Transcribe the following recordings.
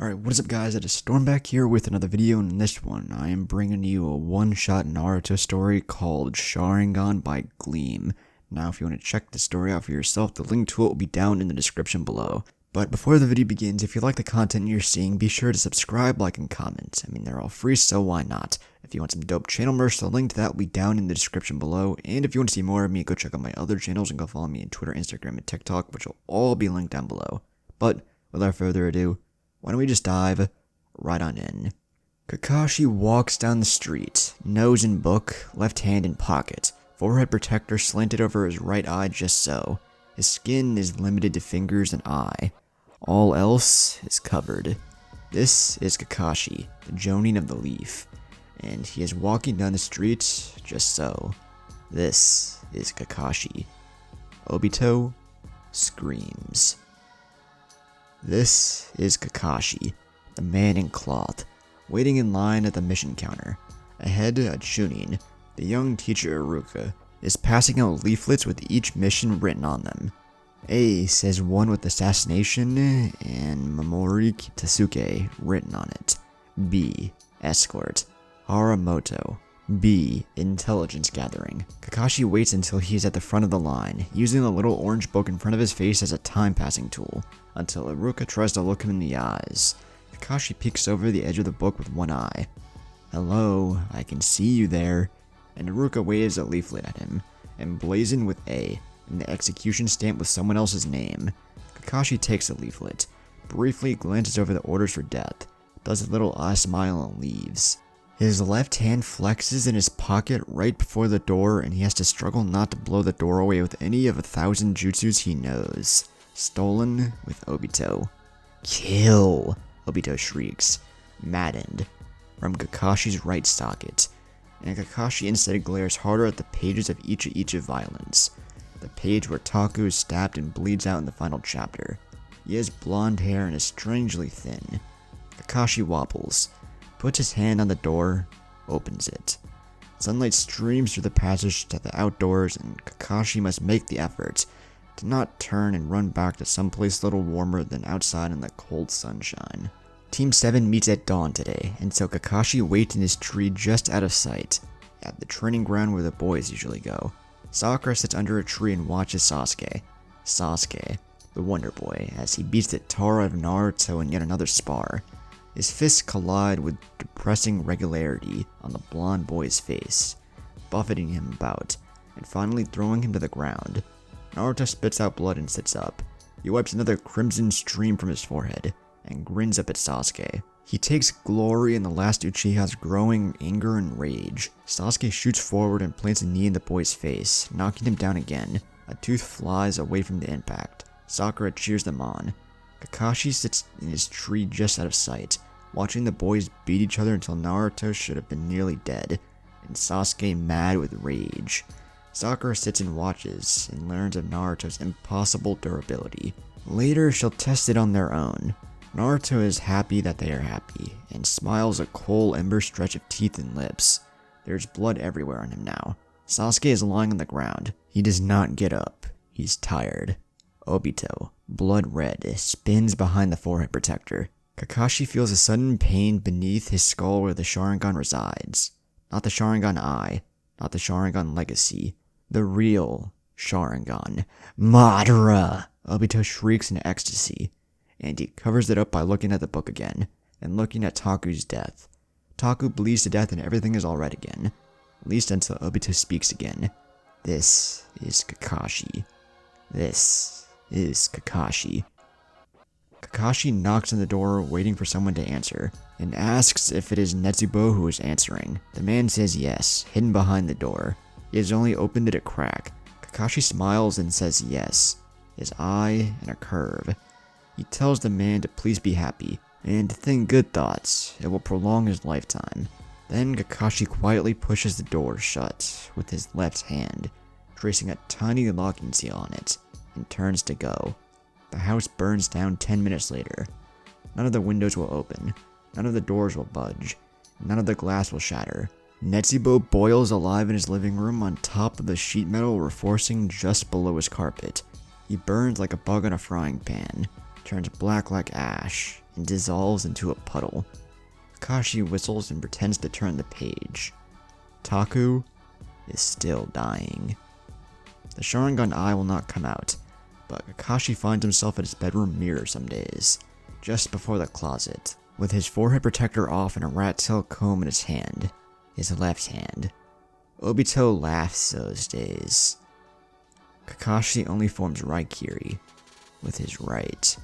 Alright, what is up guys, it is Storm back here with another video, and in this one, I am bringing you a one-shot Naruto story called Sharingan by Gleam. Now, if you want to check the story out for yourself, the link to it will be down in the description below. But before the video begins, if you like the content you're seeing, be sure to subscribe, like, and comment. I mean, they're all free, so why not? If you want some dope channel merch, the link to that will be down in the description below. And if you want to see more of me, go check out my other channels and go follow me on Twitter, Instagram, and TikTok, which will all be linked down below. But, without further ado, why don't we just dive right on in. Kakashi walks down the street, nose in book, left hand in pocket, forehead protector slanted over his right eye just so. His skin is limited to fingers and eye. All else is covered. This is Kakashi, the Jonin of the Leaf, and he is walking down the street just so. This is Kakashi. Obito screams. This is Kakashi, the man in cloth, waiting in line at the mission counter. Ahead at Chunin, the young teacher Iruka is passing out leaflets with each mission written on them. A says one with assassination and Mamori Tasuke written on it. B, escort. Haramoto. B, intelligence gathering. Kakashi waits until he is at the front of the line, using the little orange book in front of his face as a time-passing tool, until Iruka tries to look him in the eyes. Kakashi peeks over the edge of the book with one eye. Hello, I can see you there. And Iruka waves a leaflet at him, emblazoned with A, and the execution stamp with someone else's name. Kakashi takes the leaflet, briefly glances over the orders for death, does a little eye smile and leaves. His left hand flexes in his pocket right before the door, and he has to struggle not to blow the door away with any of 1,000 jutsus he knows. Stolen with Obito. Kill! Obito shrieks, maddened, from Kakashi's right socket, and Kakashi instead glares harder at the pages of each of violence. The page where Taku is stabbed and bleeds out in the final chapter. He has blonde hair and is strangely thin. Kakashi wobbles, puts his hand on the door, opens it. Sunlight streams through the passage to the outdoors, and Kakashi must make the effort to not turn and run back to someplace a little warmer than outside in the cold sunshine. Team 7 meets at dawn today, and so Kakashi waits in his tree just out of sight, at the training ground where the boys usually go. Sakura sits under a tree and watches Sasuke, the Wonder Boy, as he beats the tar out of Naruto in yet another spar. His fists collide with depressing regularity on the blonde boy's face, buffeting him about, and finally throwing him to the ground. Naruto spits out blood and sits up. He wipes another crimson stream from his forehead, and grins up at Sasuke. He takes glory in the last Uchiha's growing anger and rage. Sasuke shoots forward and plants a knee in the boy's face, knocking him down again. A tooth flies away from the impact. Sakura cheers them on. Kakashi sits in his tree just out of sight, watching the boys beat each other until Naruto should have been nearly dead, and Sasuke mad with rage. Sakura sits and watches, and learns of Naruto's impossible durability. Later, she'll test it on their own. Naruto is happy that they are happy, and smiles a coal ember stretch of teeth and lips. There's blood everywhere on him now. Sasuke is lying on the ground. He does not get up. He's tired. Obito, blood red, spins behind the forehead protector. Kakashi feels a sudden pain beneath his skull where the Sharingan resides. Not the Sharingan eye, not the Sharingan legacy. The real Sharingan. Madara! Obito shrieks in ecstasy, and he covers it up by looking at the book again, and looking at Taku's death. Taku bleeds to death and everything is alright again, at least until Obito speaks again. This is Kakashi. This is Kakashi. Kakashi knocks on the door, waiting for someone to answer, and asks if it is Netsubo who is answering. The man says yes, hidden behind the door. He has only opened it a crack. Kakashi smiles and says yes, his eye in a curve. He tells the man to please be happy, and to think good thoughts. It will prolong his lifetime. Then Kakashi quietly pushes the door shut with his left hand, tracing a tiny locking seal on it, and turns to go. The house burns down 10 minutes later. None of the windows will open, none of the doors will budge, none of the glass will shatter. Netsubo boils alive in his living room on top of the sheet metal reinforcing just below his carpet. He burns like a bug on a frying pan, turns black like ash, and dissolves into a puddle. Kakashi whistles and pretends to turn the page. Taku is still dying. The Sharingan eye will not come out, but Kakashi finds himself at his bedroom mirror some days, just before the closet, with his forehead protector off and a rat tail comb in his hand, his left hand. Obito laughs those days. Kakashi only forms Raikiri with his right.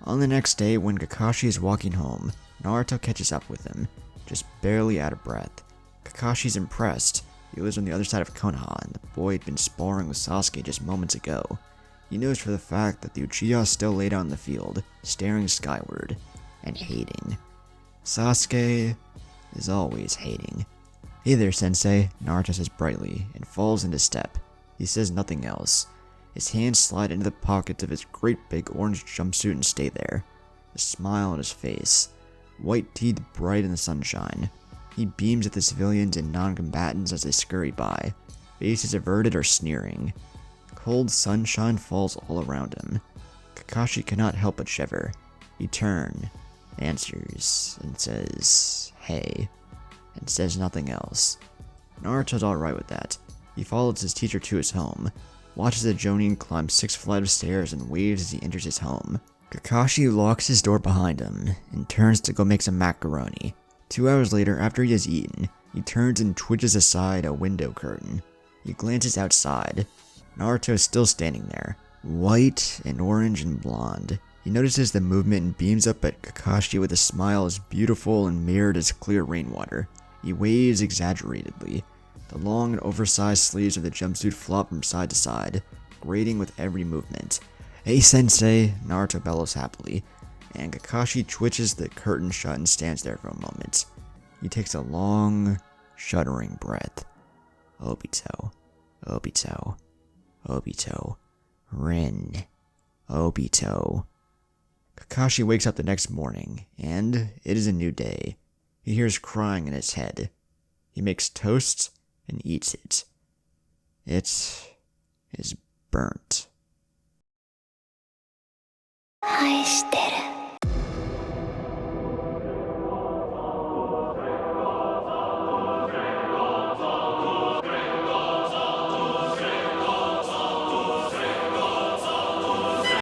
On the next day, when Kakashi is walking home, Naruto catches up with him, just barely out of breath. Kakashi's impressed. He lives on the other side of Konoha, and the boy had been sparring with Sasuke just moments ago. He knows for the fact that the Uchiha still lay down in the field, staring skyward, and hating. Sasuke is always hating. "Hey there, sensei," Naruto says brightly, and falls into step. He says nothing else. His hands slide into the pockets of his great big orange jumpsuit and stay there. A smile on his face, white teeth bright in the sunshine. He beams at the civilians and non-combatants as they scurry by, faces averted or sneering. Cold sunshine falls all around him. Kakashi cannot help but shiver. He turns, answers, and says, "Hey," and says nothing else. Naruto's alright with that. He follows his teacher to his home, watches a Jonin climb 6 flights of stairs and waves as he enters his home. Kakashi locks his door behind him and turns to go make some macaroni. 2 hours later, after he has eaten, he turns and twitches aside a window curtain. He glances outside. Naruto is still standing there, white and orange and blonde. He notices the movement and beams up at Kakashi with a smile as beautiful and mirrored as clear rainwater. He waves exaggeratedly. The long and oversized sleeves of the jumpsuit flop from side to side, grating with every movement. "Hey, sensei," Naruto bellows happily, and Kakashi twitches the curtain shut and stands there for a moment. He takes a long, shuddering breath. Obito, Obito, Obito, Rin, Obito. Kakashi wakes up the next morning, and it is a new day. He hears crying in his head. He makes toast and eats it. It is burnt. 愛してる